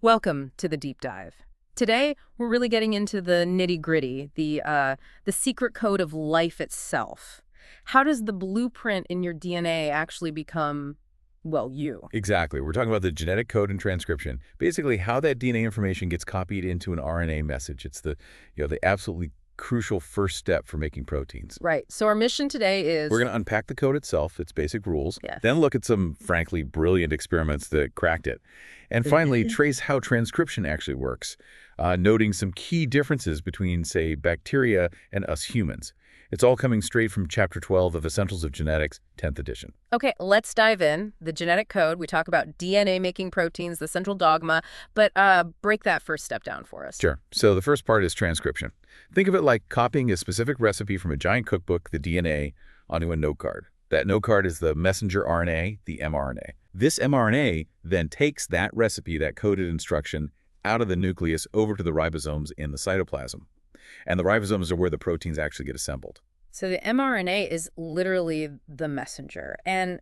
Welcome to the deep dive. Today, we're really getting into the nitty-gritty, the secret code of life itself. How does the blueprint in your DNA actually become, well, you? Exactly. We're talking about the genetic code and transcription. Basically, how that DNA information gets copied into an RNA message. It's the absolutely crucial first step for making proteins. Right. So our mission today is... We're going to unpack the code itself, its basic rules, Yes. then look at some, frankly, brilliant experiments that cracked it, and finally trace how transcription actually works, noting some key differences between, say, bacteria and us humans. It's all coming straight from Chapter 12 of Essentials of Genetics, 10th edition. Okay, let's dive in. The genetic code, we talk about DNA making proteins, the central dogma, but break that first step down for us. Sure. So the first part is transcription. Think of it like copying a specific recipe from a giant cookbook, the DNA, onto a note card. That note card is the messenger RNA, the mRNA. This mRNA then takes that recipe, that coded instruction, out of the nucleus over to the ribosomes in the cytoplasm. And the ribosomes are where the proteins actually get assembled. So the mRNA is literally the messenger. And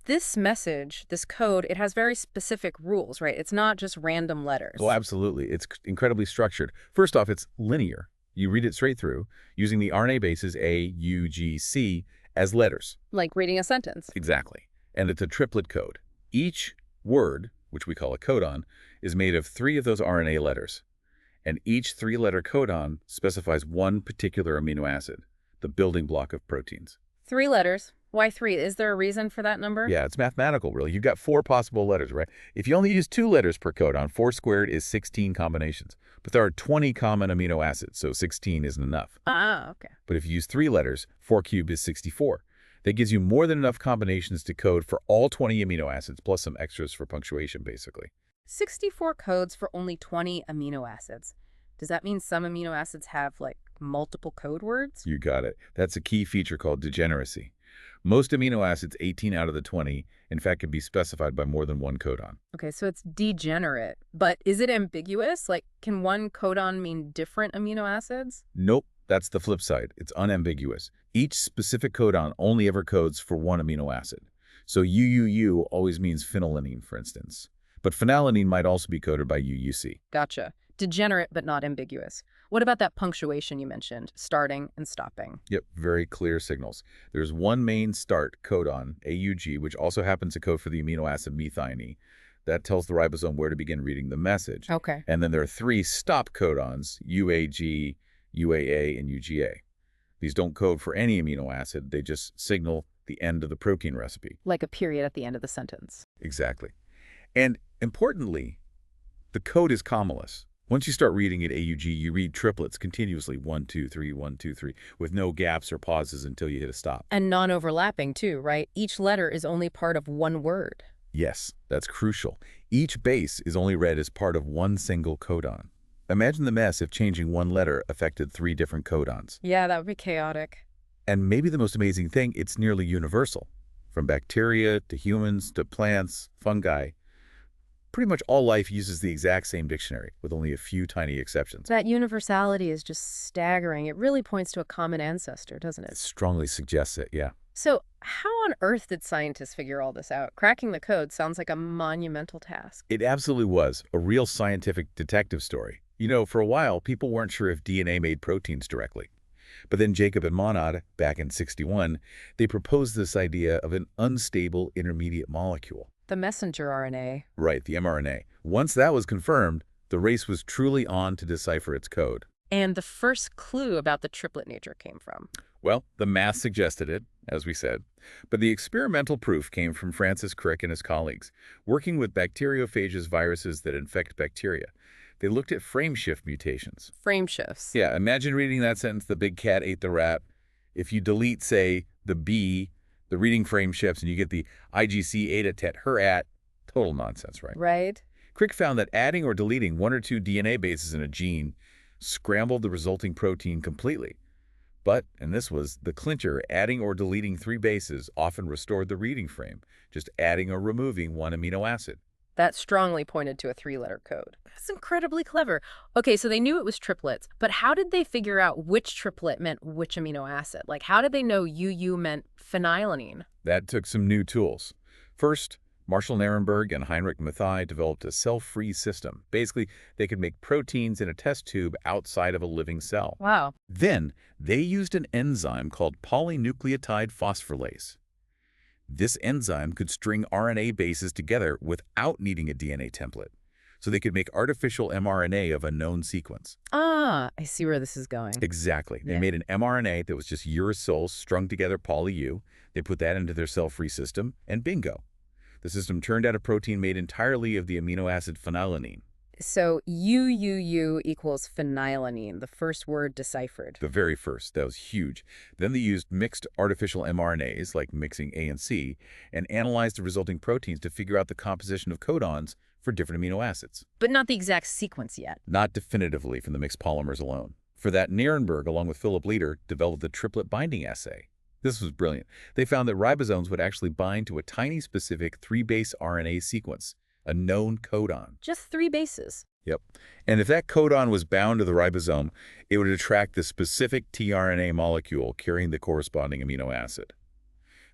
this message, this code, it has very specific rules, right? It's not just random letters. Oh, absolutely. It's incredibly structured. First off, it's linear. You read it straight through using the RNA bases A, U, G, C as letters. Like reading a sentence. Exactly. And it's a triplet code. Each word, which we call a codon, is made of 3 of those RNA letters. And each 3-letter codon specifies one particular amino acid, the building block of proteins. 3 letters. Why 3? Is there a reason for that number? Yeah, it's mathematical, really. You've got 4 possible letters, right? If you only use 2 letters per codon, 4 squared is 16 combinations. But there are 20 common amino acids, so 16 isn't enough. Ah, okay. But if you use 3 letters, 4 cubed is 64. That gives you more than enough combinations to code for all 20 amino acids, plus some extras for punctuation, basically. 64 codes for only 20 amino acids. Does that mean some amino acids have, like, multiple code words? You got it. That's a key feature called degeneracy. Most amino acids, 18 out of the 20, in fact, can be specified by more than one codon. Okay, so it's degenerate. But is it ambiguous? Like, can one codon mean different amino acids? Nope, that's the flip side. It's unambiguous. Each specific codon only ever codes for one amino acid. So UUU always means phenylalanine, for instance. But phenylalanine might also be coded by UUC. Gotcha. Degenerate, but not ambiguous. What about that punctuation you mentioned, starting and stopping? Yep, very clear signals. There's one main start codon, AUG, which also happens to code for the amino acid methionine. That tells the ribosome where to begin reading the message. Okay. And then there are 3 stop codons, UAG, UAA, and UGA. These don't code for any amino acid. They just signal the end of the protein recipe. Like a period at the end of the sentence. Exactly. And importantly, the code is commaless. Once you start reading at AUG, you read triplets continuously, 1, 2, 3, 1, 2, 3, with no gaps or pauses until you hit a stop. And non-overlapping, too, right? Each letter is only part of one word. Yes, that's crucial. Each base is only read as part of one single codon. Imagine the mess if changing one letter affected 3 different codons. Yeah, that would be chaotic. And maybe the most amazing thing, it's nearly universal. From bacteria to humans to plants, fungi. Pretty much all life uses the exact same dictionary, with only a few tiny exceptions. That universality is just staggering. It really points to a common ancestor, doesn't It it? strongly suggests it, yeah. So how on earth did scientists figure all this out? Cracking the code sounds like a monumental task. It absolutely was a real scientific detective story. You know, for a while, people weren't sure if DNA made proteins directly. But then Jacob and Monod, back in '61, they proposed this idea of an unstable intermediate molecule. The messenger RNA. Right, the mRNA. Once that was confirmed, the race was truly on to decipher its code. And the first clue about the triplet nature came from. Well, the math suggested it, as we said. But the experimental proof came from Francis Crick and his colleagues, working with bacteriophages viruses that infect bacteria. They looked at frameshift mutations. Frameshifts. Yeah, imagine reading that sentence, the big cat ate the rat. If you delete, say, the B, the reading frame shifts, and you get the IGC ate a tet her at, total nonsense, right? Right. Crick found that adding or deleting 1 or 2 DNA bases in a gene scrambled the resulting protein completely. But, and this was the clincher, adding or deleting 3 bases often restored the reading frame, just adding or removing 1 amino acid. That strongly pointed to a 3-letter code. That's incredibly clever. Okay, so they knew it was triplets, but how did they figure out which triplet meant which amino acid? Like, how did they know UU meant phenylalanine? That took some new tools. First, Marshall Nirenberg and Heinrich Matthaei developed a cell-free system. Basically, they could make proteins in a test tube outside of a living cell. Wow. Then, they used an enzyme called polynucleotide phosphorylase. This enzyme could string RNA bases together without needing a DNA template, so they could make artificial mRNA of a known sequence. Ah, I see where this is going. Exactly. They Yeah. made an mRNA that was just uracils strung together poly-U. They put that into their cell-free system, and bingo. The system turned out a protein made entirely of the amino acid phenylalanine. So UUU equals phenylalanine, the first word deciphered. The very first. That was huge. Then they used mixed artificial mRNAs, like mixing A and C, and analyzed the resulting proteins to figure out the composition of codons for different amino acids. But not the exact sequence yet. Not definitively from the mixed polymers alone. For that, Nirenberg, along with Philip Leiter, developed the triplet binding assay. This was brilliant. They found that ribosomes would actually bind to a tiny specific 3-base RNA sequence, a known codon. Just 3 bases. Yep. And if that codon was bound to the ribosome, it would attract the specific tRNA molecule carrying the corresponding amino acid.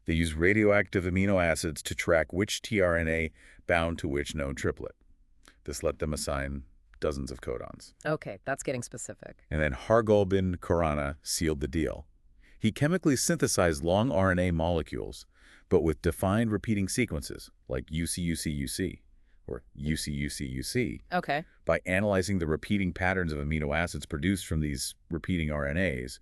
They used radioactive amino acids to track which tRNA bound to which known triplet. This let them assign dozens of codons. Okay, that's getting specific. And then Hargolbin Khorana sealed the deal. He chemically synthesized long RNA molecules, but with defined repeating sequences, like UCUCUC or UCUCUC, Okay. by analyzing the repeating patterns of amino acids produced from these repeating RNAs.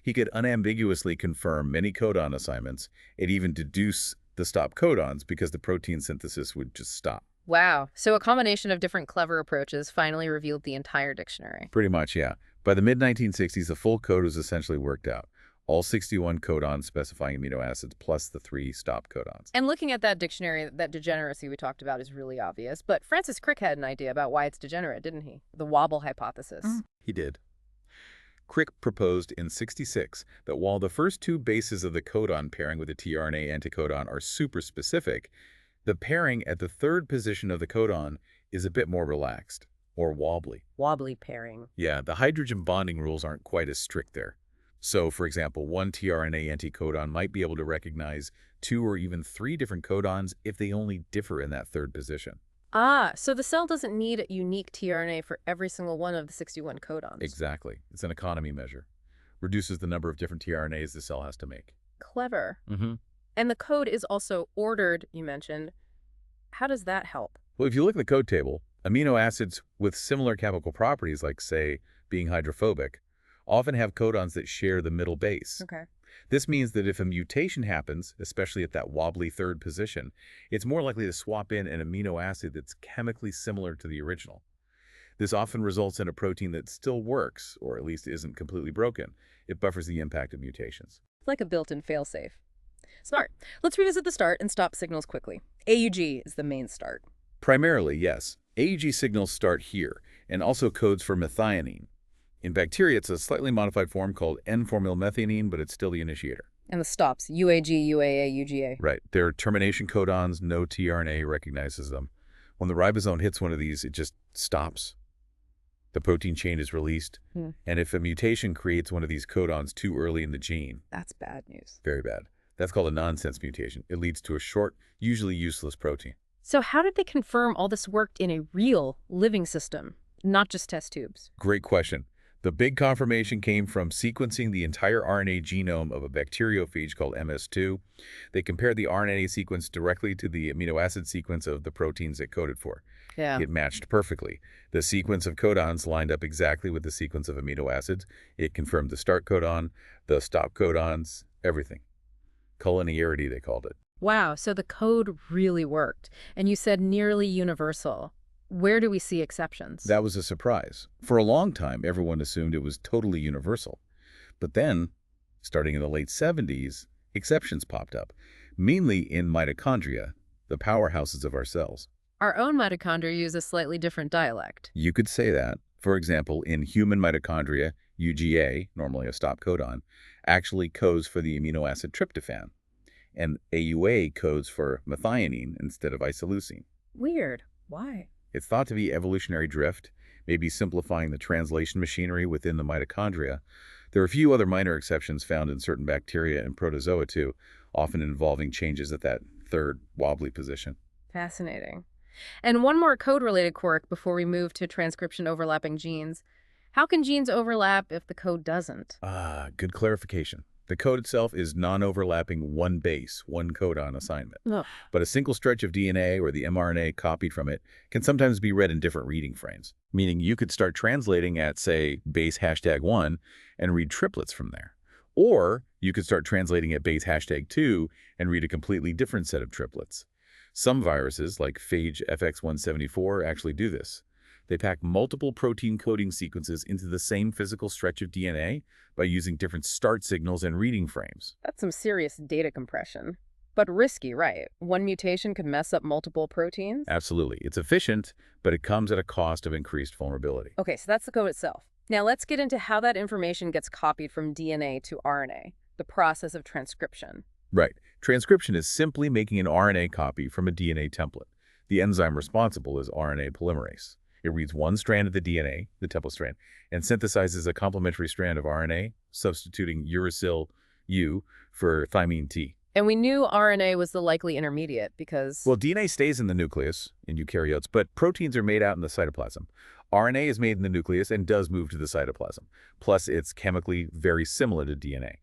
He could unambiguously confirm many codon assignments and even deduce the stop codons because the protein synthesis would just stop. Wow. So a combination of different clever approaches finally revealed the entire dictionary. Pretty much, yeah. By the mid-1960s, the full code was essentially worked out. All 61 codons specifying amino acids plus the 3 stop codons. And looking at that dictionary, that degeneracy we talked about is really obvious. But Francis Crick had an idea about why it's degenerate, didn't he? The wobble hypothesis. He did. Crick proposed in '66 that while the first 2 bases of the codon pairing with the tRNA anticodon are super specific, the pairing at the 3rd position of the codon is a bit more relaxed, or wobbly. Wobbly pairing. Yeah, the hydrogen bonding rules aren't quite as strict there. So, for example, one tRNA anticodon might be able to recognize 2 or even 3 different codons if they only differ in that 3rd position. Ah, so the cell doesn't need a unique tRNA for every single one of the 61 codons. Exactly. It's an economy measure. Reduces the number of different tRNAs the cell has to make. Clever. Mm-hmm. And the code is also ordered, you mentioned. How does that help? Well, if you look at the code table, amino acids with similar chemical properties, like, say, being hydrophobic, often have codons that share the middle base. Okay. This means that if a mutation happens, especially at that wobbly 3rd position, it's more likely to swap in an amino acid that's chemically similar to the original. This often results in a protein that still works, or at least isn't completely broken. It buffers the impact of mutations. It's like a built-in failsafe. Smart. Let's revisit the start and stop signals quickly. AUG is the main start. Primarily, yes. AUG signals start here, and also codes for methionine. In bacteria, it's a slightly modified form called N-formylmethionine, but it's still the initiator. And the stops, UAG, UAA, UGA. Right. They're termination codons. No tRNA recognizes them. When the ribosome hits one of these, it just stops. The protein chain is released. And if a mutation creates one of these codons too early in the gene... That's bad news. Very bad. That's called a nonsense mutation. It leads to a short, usually useless protein. So how did they confirm all this worked in a real, living system, not just test tubes? Great question. The big confirmation came from sequencing the entire RNA genome of a bacteriophage called MS2. They compared the RNA sequence directly to the amino acid sequence of the proteins it coded for. Yeah. It matched perfectly. The sequence of codons lined up exactly with the sequence of amino acids. It confirmed the start codon, the stop codons, everything. Collinearity, they called it. Wow, so the code really worked. And you said nearly universal. Where do we see exceptions? That was a surprise. For a long time, everyone assumed it was totally universal. But then, starting in the late 70s, exceptions popped up, mainly in mitochondria, the powerhouses of our cells. Our own mitochondria use a slightly different dialect. You could say that. For example, in human mitochondria, UGA, normally a stop codon, actually codes for the amino acid tryptophan, and AUA codes for methionine instead of isoleucine. Weird. Why? It's thought to be evolutionary drift, maybe simplifying the translation machinery within the mitochondria. There are a few other minor exceptions found in certain bacteria and protozoa too, often involving changes at that 3rd wobbly position. Fascinating. And one more code-related quirk before we move to transcription overlapping genes. How can genes overlap if the code doesn't? Good clarification. The code itself is non-overlapping one base, one codon assignment. Ugh. But a single stretch of DNA or the mRNA copied from it can sometimes be read in different reading frames, meaning you could start translating at, say, base #1 and read triplets from there. Or you could start translating at base #2 and read a completely different set of triplets. Some viruses, like phage FX174, actually do this. They pack multiple protein coding sequences into the same physical stretch of DNA by using different start signals and reading frames. That's some serious data compression. But risky, right? One mutation could mess up multiple proteins? Absolutely. It's efficient, but it comes at a cost of increased vulnerability. Okay, so that's the code itself. Now let's get into how that information gets copied from DNA to RNA, the process of transcription. Right. Transcription is simply making an RNA copy from a DNA template. The enzyme responsible is RNA polymerase. It reads one strand of the DNA, the template strand, and synthesizes a complementary strand of RNA, substituting uracil U for thymine T. And we knew RNA was the likely intermediate because... Well, DNA stays in the nucleus in eukaryotes, but proteins are made out in the cytoplasm. RNA is made in the nucleus and does move to the cytoplasm. Plus, it's chemically very similar to DNA.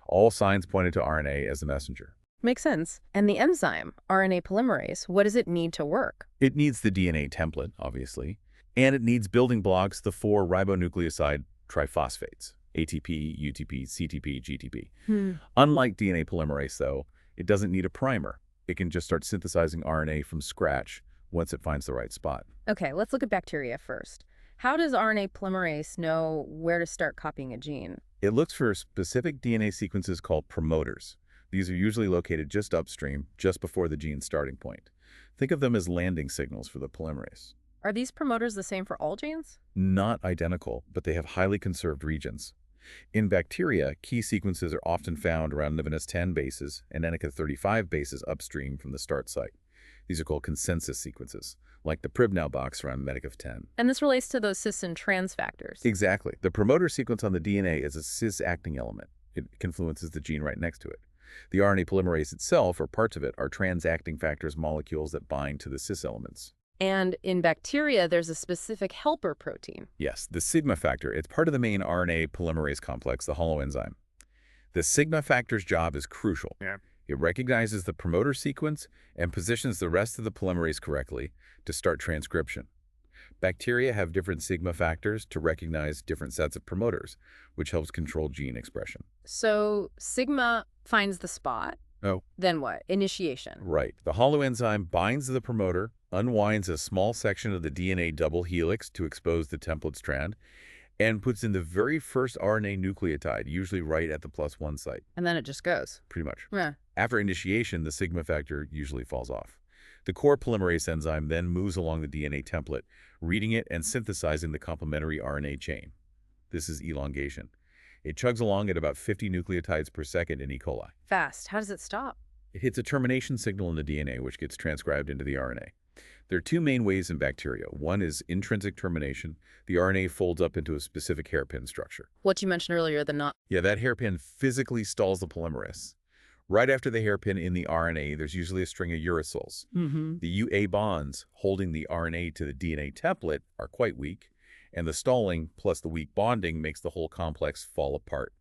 All signs pointed to RNA as the messenger. Makes sense. And the enzyme, RNA polymerase, what does it need to work? It needs the DNA template, obviously, and it needs building blocks, the 4 ribonucleoside triphosphates, ATP, UTP, CTP, GTP. Unlike DNA polymerase, though, it doesn't need a primer. It can just start synthesizing RNA from scratch once it finds the right spot. Okay, let's look at bacteria first. How does RNA polymerase know where to start copying a gene? It looks for specific DNA sequences called promoters. These are usually located just upstream, just before the gene's starting point. Think of them as landing signals for the polymerase. Are these promoters the same for all genes? Not identical, but they have highly conserved regions. In bacteria, key sequences are often found around Nivenus 10 bases and Enica 35 bases upstream from the start site. These are called consensus sequences, like the Pribnow box around Medicav 10. And this relates to those cis and trans factors. Exactly. The promoter sequence on the DNA is a cis-acting element. It influences the gene right next to it. The RNA polymerase itself, or parts of it, are trans-acting factors molecules that bind to the cis elements. And in bacteria, there's a specific helper protein. Yes, the sigma factor. It's part of the main RNA polymerase complex, the holoenzyme. The sigma factor's job is crucial. It recognizes the promoter sequence and positions the rest of the polymerase correctly to start transcription. Bacteria have different sigma factors to recognize different sets of promoters, which helps control gene expression. So sigma finds the spot. Oh. Then what? Initiation. Right. The holoenzyme binds the promoter, unwinds a small section of the DNA double helix to expose the template strand, and puts in the very first RNA nucleotide, usually right at the +1 site. And then it just goes. Pretty much. Yeah. After initiation, the sigma factor usually falls off. The core polymerase enzyme then moves along the DNA template, reading it and synthesizing the complementary RNA chain. This is elongation. It chugs along at about 50 nucleotides per second in E. coli. Fast. How does it stop? It hits a termination signal in the DNA, which gets transcribed into the RNA. There are two main ways in bacteria. One is intrinsic termination. The RNA folds up into a specific hairpin structure. What you mentioned earlier, the not. Yeah, that hairpin physically stalls the polymerase. Right after the hairpin in the RNA, there's usually a string of uracils. The UA bonds holding the RNA to the DNA template are quite weak, and the stalling plus the weak bonding makes the whole complex fall apart.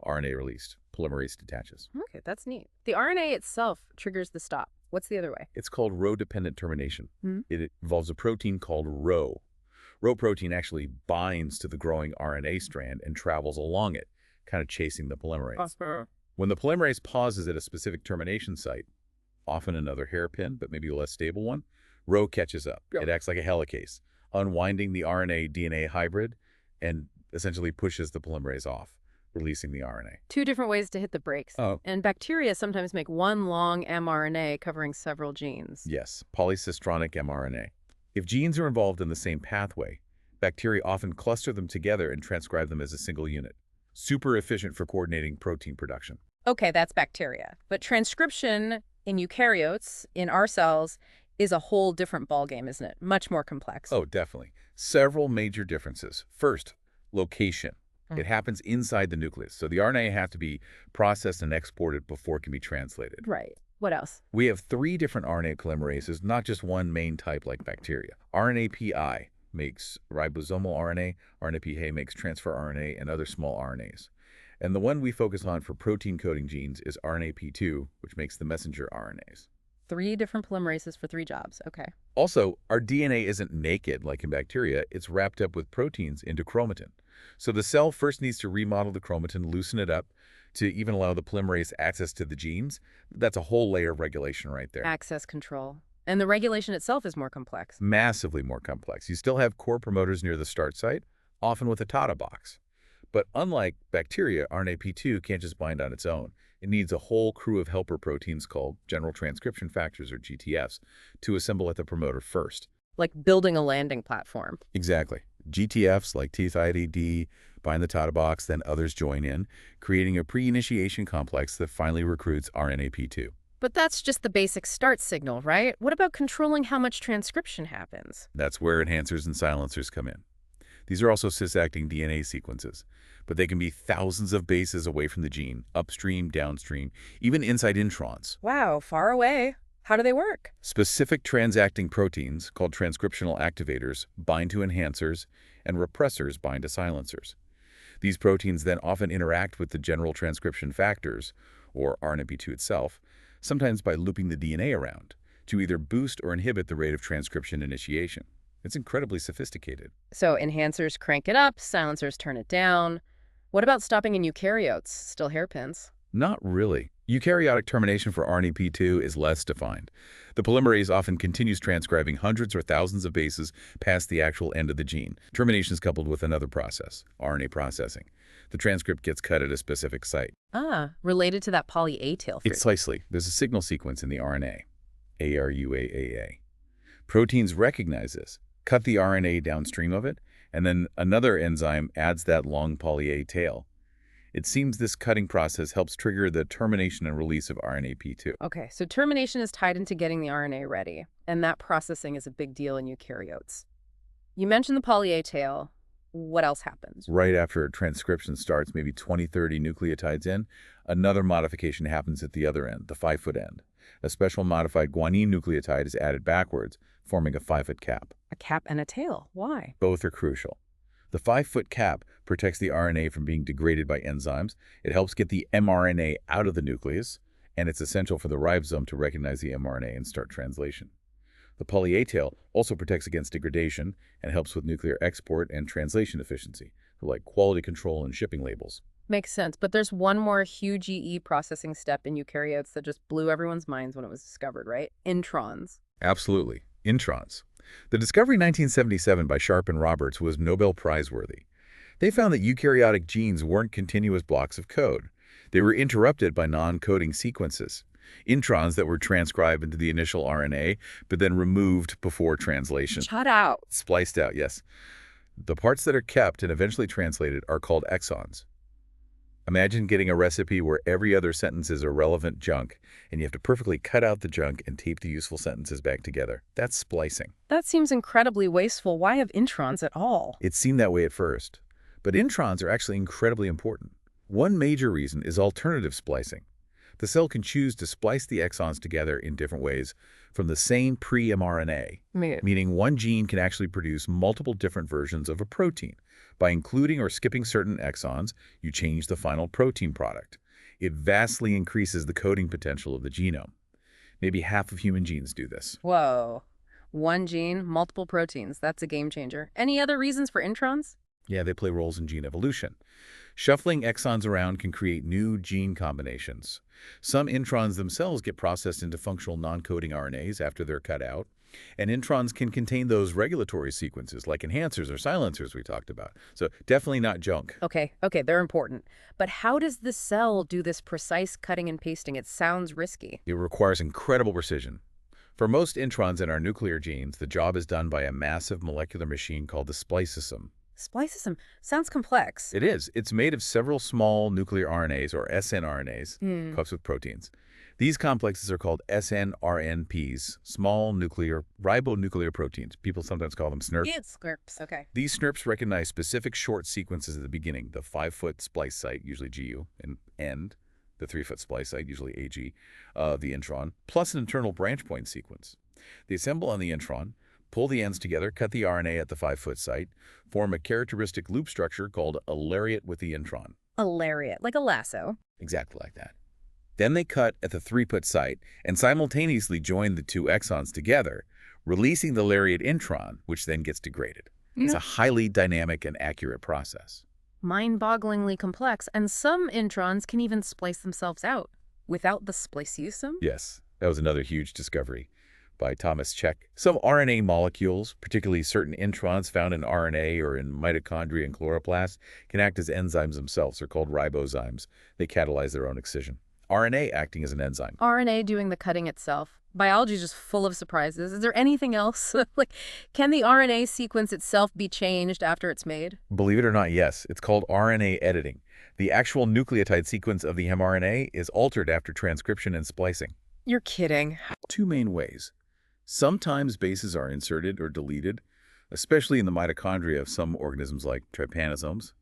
RNA released. Polymerase detaches. Okay, that's neat. The RNA itself triggers the stop. What's the other way? It's called row-dependent termination. It involves a protein called Rho. Rho protein actually binds to the growing RNA strand and travels along it, kind of chasing the polymerase. When the polymerase pauses at a specific termination site, often another hairpin, but maybe a less stable one, Rho catches up. It acts like a helicase, unwinding the RNA-DNA hybrid and essentially pushes the polymerase off, releasing the RNA. Two different ways to hit the brakes. Oh. And bacteria sometimes make one long mRNA covering several genes. Yes, polycistronic mRNA. If genes are involved in the same pathway, bacteria often cluster them together and transcribe them as a single unit. Super efficient for coordinating protein production. Okay, that's bacteria. But transcription in eukaryotes, in our cells, is a whole different ballgame, isn't it? Much more complex. Oh, definitely. Several major differences. First, location. It happens inside the nucleus, so the RNA has to be processed and exported before it can be translated. Right. What else? We have 3 different RNA polymerases, not just one main type like bacteria. RNAPI makes ribosomal RNA, RNAPA makes transfer RNA, and other small RNAs. And the one we focus on for protein-coding genes is RNAP2, which makes the messenger RNAs. 3 different polymerases for 3 jobs. Okay. Also, our DNA isn't naked like in bacteria. It's wrapped up with proteins into chromatin. So the cell first needs to remodel the chromatin, loosen it up, to even allow the polymerase access to the genes. That's a whole layer of regulation right there. Access control. And the regulation itself is more complex. Massively more complex. You still have core promoters near the start site, often with a TATA box. But unlike bacteria, RNAP2 can't just bind on its own. It needs a whole crew of helper proteins called general transcription factors, or GTFs, to assemble at the promoter first. Like building a landing platform. Exactly. GTFs like T-thiodine bind the TATA box, then others join in, creating a pre-initiation complex that finally recruits RNAP2. But that's just the basic start signal, right? What about controlling how much transcription happens? That's where enhancers and silencers come in. These are also cis-acting DNA sequences, but they can be thousands of bases away from the gene, upstream, downstream, even inside introns. Wow, far away. How do they work? Specific transacting proteins, called transcriptional activators, bind to enhancers, and repressors bind to silencers. These proteins then often interact with the general transcription factors, or RNAP2 itself, sometimes by looping the DNA around, to either boost or inhibit the rate of transcription initiation. It's incredibly sophisticated. So enhancers crank it up, silencers turn it down. What about stopping in eukaryotes? Still hairpins? Not really. Eukaryotic termination for RNAP2 is less defined. The polymerase often continues transcribing hundreds or thousands of bases past the actual end of the gene. Termination is coupled with another process, RNA processing. The transcript gets cut at a specific site. Ah, related to that poly A tail fruit. Precisely. There's a signal sequence in the RNA, ARUAAA. Proteins recognize this, cut the RNA downstream of it, and then another enzyme adds that long poly A tail. It seems this cutting process helps trigger the termination and release of RNAP2. Okay, so termination is tied into getting the RNA ready, and that processing is a big deal in eukaryotes. You mentioned the poly A tail. What else happens? Right after transcription starts, maybe 20, 30 nucleotides in, another modification happens at the other end, the 5' end. A special modified guanine nucleotide is added backwards, forming a 5' cap. A cap and a tail. Why? Both are crucial. The 5' cap protects the RNA from being degraded by enzymes. It helps get the mRNA out of the nucleus, and it's essential for the ribosome to recognize the mRNA and start translation. The poly A tail also protects against degradation and helps with nuclear export and translation efficiency, like quality control and shipping labels. Makes sense, but there's one more huge EE processing step in eukaryotes that just blew everyone's minds when it was discovered, right? Introns. Absolutely. Introns. The discovery in 1977 by Sharp and Roberts was Nobel Prize-worthy. They found that eukaryotic genes weren't continuous blocks of code. They were interrupted by non-coding sequences, introns that were transcribed into the initial RNA, but then removed before translation. Shut out. Spliced out, yes. The parts that are kept and eventually translated are called exons. Imagine getting a recipe where every other sentence is irrelevant junk, and you have to perfectly cut out the junk and tape the useful sentences back together. That's splicing. That seems incredibly wasteful. Why have introns at all? It seemed that way at first, but introns are actually incredibly important. One major reason is alternative splicing. The cell can choose to splice the exons together in different ways from the same pre-mRNA, meaning one gene can actually produce multiple different versions of a protein. By including or skipping certain exons, you change the final protein product. It vastly increases the coding potential of the genome. Maybe half of human genes do this. Whoa. One gene, multiple proteins. That's a game changer. Any other reasons for introns? Yeah, they play roles in gene evolution. Shuffling exons around can create new gene combinations. Some introns themselves get processed into functional non-coding RNAs after they're cut out, and introns can contain those regulatory sequences like enhancers or silencers we talked about. So definitely not junk. Okay, they're important. But how does the cell do this precise cutting and pasting? It sounds risky. It requires incredible precision. For most introns in our nuclear genes, the job is done by a massive molecular machine called the spliceosome. Spliceosome sounds complex. It is. It's made of several small nuclear RNAs, or snRNAs, cups with proteins. These complexes are called snRNPs, small nuclear ribonuclear proteins. People sometimes call them SNRPs. It's SNRPs, okay. These SNRPs recognize specific short sequences at the beginning, the 5' splice site, usually GU, and end, the 3-foot splice site, usually AG, of the intron, plus an internal branch point sequence. They assemble on the intron, pull the ends together, cut the RNA at the 5-foot site, form a characteristic loop structure called a lariat with the intron. A lariat, like a lasso. Exactly like that. Then they cut at the 3-foot site and simultaneously join the 2 exons together, releasing the lariat intron, which then gets degraded. It's a highly dynamic and accurate process. Mind-bogglingly complex, and some introns can even splice themselves out without the spliceosome? Yes, that was another huge discovery by Thomas Cech. Some RNA molecules, particularly certain introns found in RNA or in mitochondria and chloroplasts, can act as enzymes themselves. They're called ribozymes. They catalyze their own excision. RNA acting as an enzyme. RNA doing the cutting itself. Biology is just full of surprises. Is there anything else? Can the RNA sequence itself be changed after it's made? Believe it or not, yes. It's called RNA editing. The actual nucleotide sequence of the mRNA is altered after transcription and splicing. You're kidding. 2 main ways. Sometimes bases are inserted or deleted, especially in the mitochondria of some organisms like trypanosomes.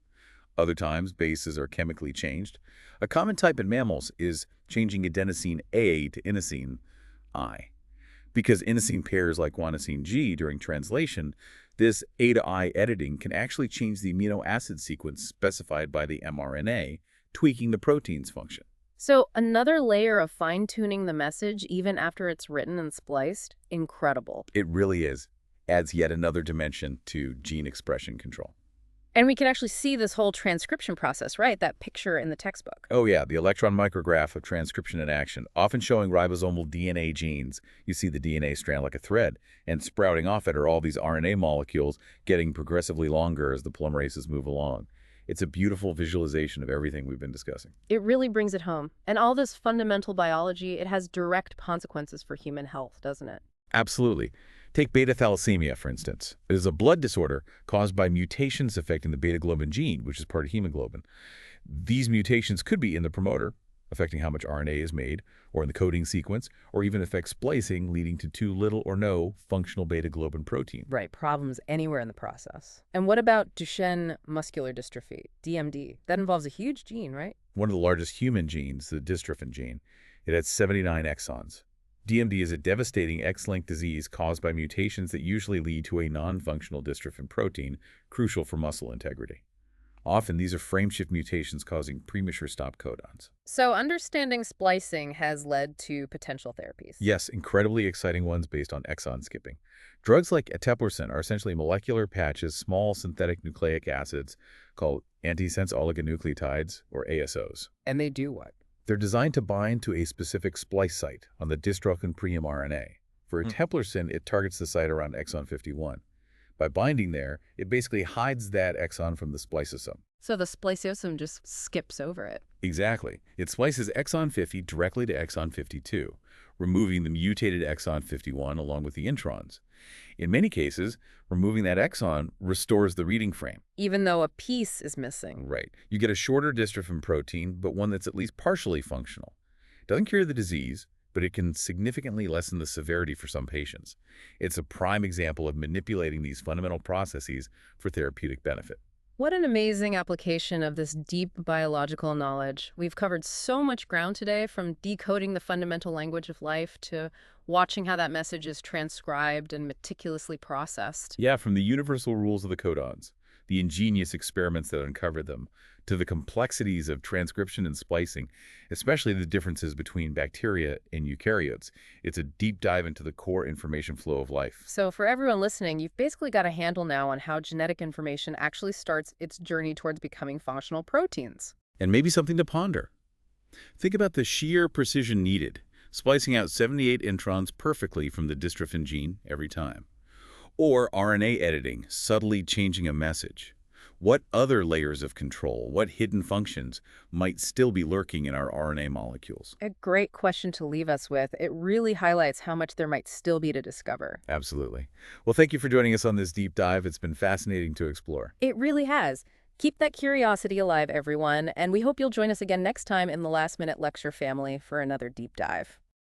Other times, bases are chemically changed. A common type in mammals is changing adenosine A to inosine I. Because inosine pairs like guanosine G during translation, this A to I editing can actually change the amino acid sequence specified by the mRNA, tweaking the protein's function. So another layer of fine-tuning the message even after it's written and spliced? Incredible. It really is. Adds yet another dimension to gene expression control. And we can actually see this whole transcription process, right? That picture in the textbook. Oh yeah, the electron micrograph of transcription in action, often showing ribosomal DNA genes. You see the DNA strand like a thread, and sprouting off it are all these RNA molecules getting progressively longer as the polymerases move along. It's a beautiful visualization of everything we've been discussing. It really brings it home. And all this fundamental biology, it has direct consequences for human health, doesn't it? Absolutely. Take beta thalassemia, for instance. It is a blood disorder caused by mutations affecting the beta-globin gene, which is part of hemoglobin. These mutations could be in the promoter, affecting how much RNA is made, or in the coding sequence, or even affect splicing, leading to too little or no functional beta-globin protein. Right, problems anywhere in the process. And what about Duchenne muscular dystrophy, DMD? That involves a huge gene, right? One of the largest human genes, the dystrophin gene. It has 79 exons. DMD is a devastating X-linked disease caused by mutations that usually lead to a non-functional dystrophin protein, crucial for muscle integrity. Often, these are frameshift mutations causing premature stop codons. So understanding splicing has led to potential therapies. Yes, incredibly exciting ones based on exon skipping. Drugs like eteplirsen are essentially molecular patches, small synthetic nucleic acids called antisense oligonucleotides, or ASOs. And they do what? They're designed to bind to a specific splice site on the dystrophin pre-mRNA. For eteplirsen, it targets the site around exon 51. By binding there, it basically hides that exon from the spliceosome. So the spliceosome just skips over it. Exactly. It splices exon 50 directly to exon 52, removing the mutated exon 51 along with the introns. In many cases, removing that exon restores the reading frame. Even though a piece is missing. Right. You get a shorter dystrophin protein, but one that's at least partially functional. It doesn't cure the disease, but it can significantly lessen the severity for some patients. It's a prime example of manipulating these fundamental processes for therapeutic benefit. What an amazing application of this deep biological knowledge. We've covered so much ground today, from decoding the fundamental language of life to watching how that message is transcribed and meticulously processed. Yeah, from the universal rules of the codons, the ingenious experiments that uncovered them, to the complexities of transcription and splicing, especially the differences between bacteria and eukaryotes. It's a deep dive into the core information flow of life. So for everyone listening, you've basically got a handle now on how genetic information actually starts its journey towards becoming functional proteins. And maybe something to ponder. Think about the sheer precision needed, splicing out 78 introns perfectly from the dystrophin gene every time. Or RNA editing, subtly changing a message. What other layers of control, what hidden functions might still be lurking in our RNA molecules? A great question to leave us with. It really highlights how much there might still be to discover. Absolutely. Well, thank you for joining us on this deep dive. It's been fascinating to explore. It really has. Keep that curiosity alive, everyone, and we hope you'll join us again next time in the Last Minute Lecture family for another deep dive.